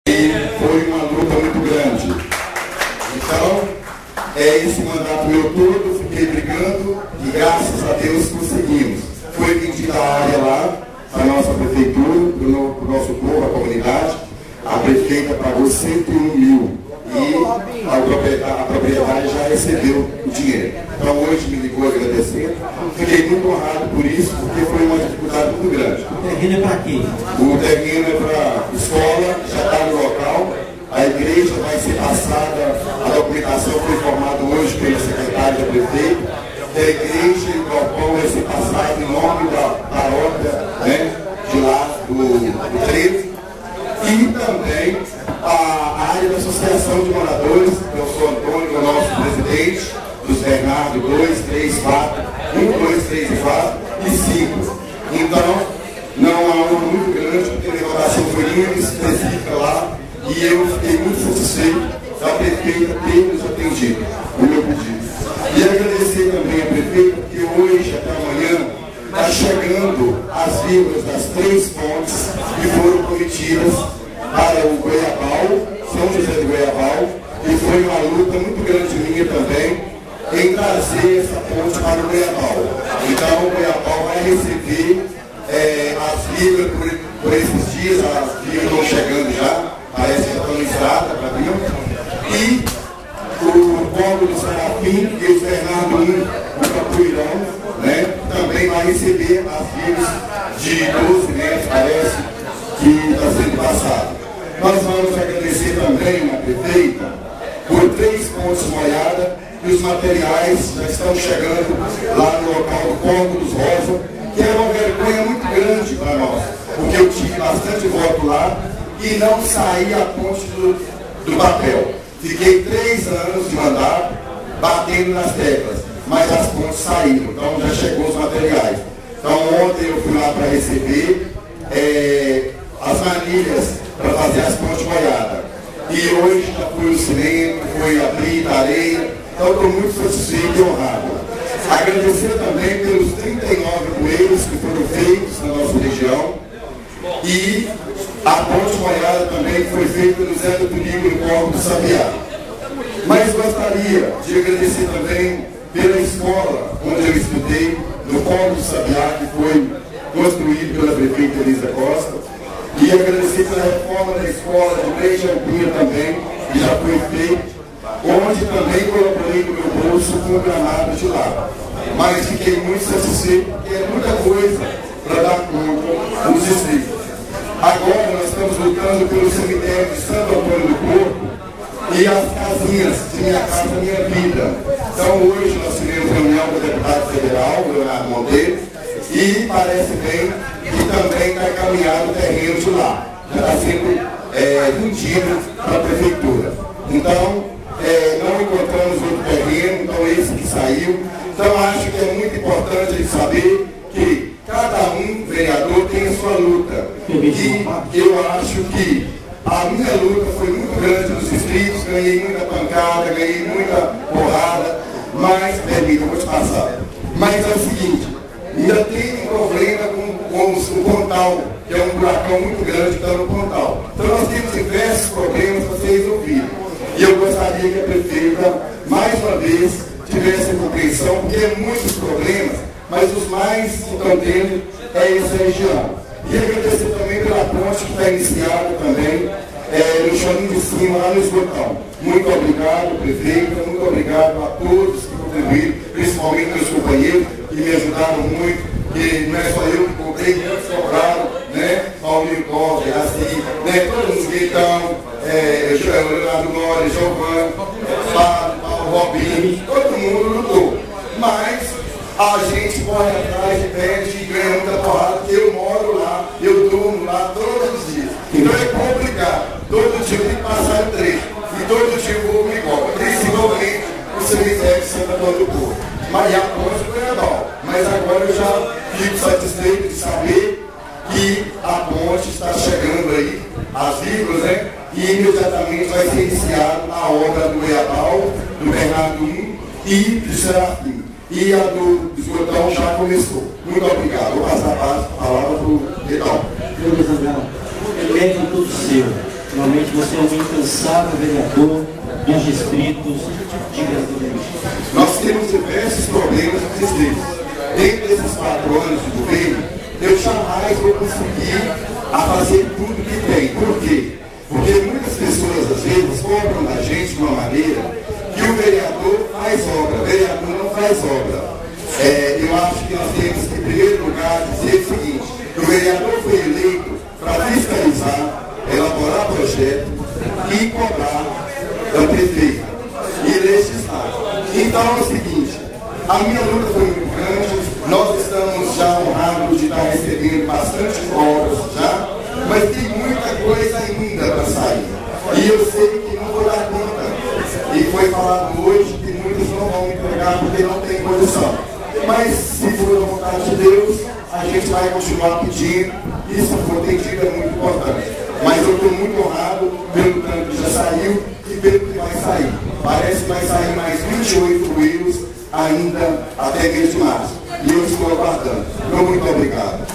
Foi uma luta muito grande. Então, esse mandato meu todo, fiquei brigando e graças a Deus conseguimos. Foi vendida a área lá, a nossa prefeitura, para o nosso povo, a comunidade. A prefeita pagou 101 mil e a propriedade já recebeu o dinheiro. Então hoje me ligou agradecendo. Fiquei muito honrado por isso, porque foi uma dificuldade muito grande. O terreno é para quê? O terreno é para escola, já está no local. A igreja vai ser passada, a documentação foi formada hoje pelo secretário da prefeita. A igreja e o galpão vai ser passado em nome da paróquia, né, de lá do 13. E também a área da Associação de Moradores, eu sou Antônio, o nosso presidente, dos Bernardo 2, 3, 4, 1, 2, 3 e 4 e 5. Então, não há uma muito grande, porque a levantação foi linda, específica lá, e eu fiquei muito satisfeito da prefeita ter nos atendido o meu pedido. E agradecer também a prefeita, porque hoje, até amanhã, está chegando as vírgulas das 3 pontes que foram prometidas para o Goiabal, São José do Goiabal, e foi uma luta muito grande minha também em trazer essa ponte para o Goiabal. Então o Goiabal vai receber as vírgulas por esses dias, as vírgulas estão chegando já, parece que já estão em estrada para vir, e o Código do Serafim e o Fernando 1, o Capoeirão, né, também vai receber as vírgulas de 12 metros, parece que está sendo passado. Nós vamos agradecer também a prefeita por 3 pontes molhadas e os materiais já estão chegando lá no local do Ponto dos Rosa, que é uma vergonha muito grande para nós, porque eu tive bastante voto lá e não saí a ponte do papel. Fiquei 3 anos de mandato batendo nas teclas, mas as pontes saíram, então já chegou os materiais. Então ontem eu fui lá para receber as manilhas para fazer as pontes molhadas. E hoje já fui no cimento, foi a brita, a areia, então estou muito satisfeito e honrado. Agradecer também pelos 39 bueiros que foram feitos na nossa região. E a ponte molhada também foi feita no Zé do Perigo, no Córrego do Sabiá. Mas gostaria de agradecer também pela escola onde eu estudei, no Córrego do Sabiá, que foi construído pela prefeita Elisa Costa. E agradecer pela reforma da escola de Breja Alpinha também, que já foi feita, onde também colaborei no meu bolso com o gramado de lá. Mas fiquei muito satisfeito, porque é muita coisa para dar conta nos distritos. Agora nós estamos lutando pelo cemitério de Santo Antônio do Porto e as casinhas de Minha Casa Minha Vida. Então hoje nós tivemos reunião com o deputado federal, Leonardo Monteiro, e parece bem que também está encaminhado o terreno de lá. Já está sendo vendido para a prefeitura. Então, não encontramos outro terreno, então esse que saiu. Então acho que é muito importante saber que cada vereador tem a sua luta. E eu acho que a minha luta foi muito grande nos distritos, ganhei muita pancada, ganhei muita porrada, mas, permita, eu vou te passar. Mas é o seguinte, ainda tem um problema com o Pontal, que é um buracão muito grande que está no Pontal. Então nós temos diversos problemas para ser resolvidos. E eu gostaria que a prefeita, mais uma vez, tivesse compreensão, porque é muitos problemas, mas os mais que estão tendo é essa região. E agradecer também pela ponte que está iniciada também, no Chorinho de Cima, lá no Esgotão. Muito obrigado, prefeita, muito obrigado a todos que contribuíram, principalmente meus companheiros, que me ajudaram muito, que não é só eu que comprei, muitos compraram, né? Paulinho Costa, assim, né? Todos os Guitão, Leonardo Nori, Giovanni, Fábio, Robinho, todo mundo lutou. Mas a gente corre atrás, pede e ganha muita porrada, porque eu moro lá, eu durmo lá todos os dias. Então é complicado. Todo dia eu tenho que passar o trecho. E todo dia eu vou me cobrar, principalmente o cemitério de Santo Antônio do Porto. Mas a ponte foi legal. Mas agora eu já fico satisfeito de saber que a ponte está chegando aí, as vírgulas, né? E imediatamente vai ser iniciada a obra do Goiabal, do Bernardo 1 e do Serafim. E a do Esgotão já começou. Muito obrigado. Vou passar a palavra para o Redal. O mérito todo seu. Realmente você é um incansável vereador dos distritos de Grande. Nós temos diversos problemas nos distritos. Dentro desses 4 anos de governo, eu jamais vou conseguir fazer tudo que tem. Por quê? Porque muitas pessoas, às vezes, cobram da gente de uma maneira que o vereador faz obra, o vereador não faz obra. Eu acho que nós temos que, em primeiro lugar, dizer o seguinte, que o vereador foi eleito para fiscalizar, elaborar projeto e cobrar da prefeita e legislar. Então é o seguinte, a minha luta foi muito grande, nós estamos já honrados de estar recebendo bastante obras já, mas tem muita coisa ainda para sair. E eu sei que não vou dar conta. E foi falado hoje que muitos não vão entregar porque não tem condição. Mas se for a vontade de Deus, a gente vai continuar pedindo. Isso for entendido é muito importante. Mas eu estou muito honrado pelo tanto que já saiu e pelo que vai sair. Parece que vai sair mais 28 euros ainda até mês de março. E eu estou aguardando. Então, muito obrigado.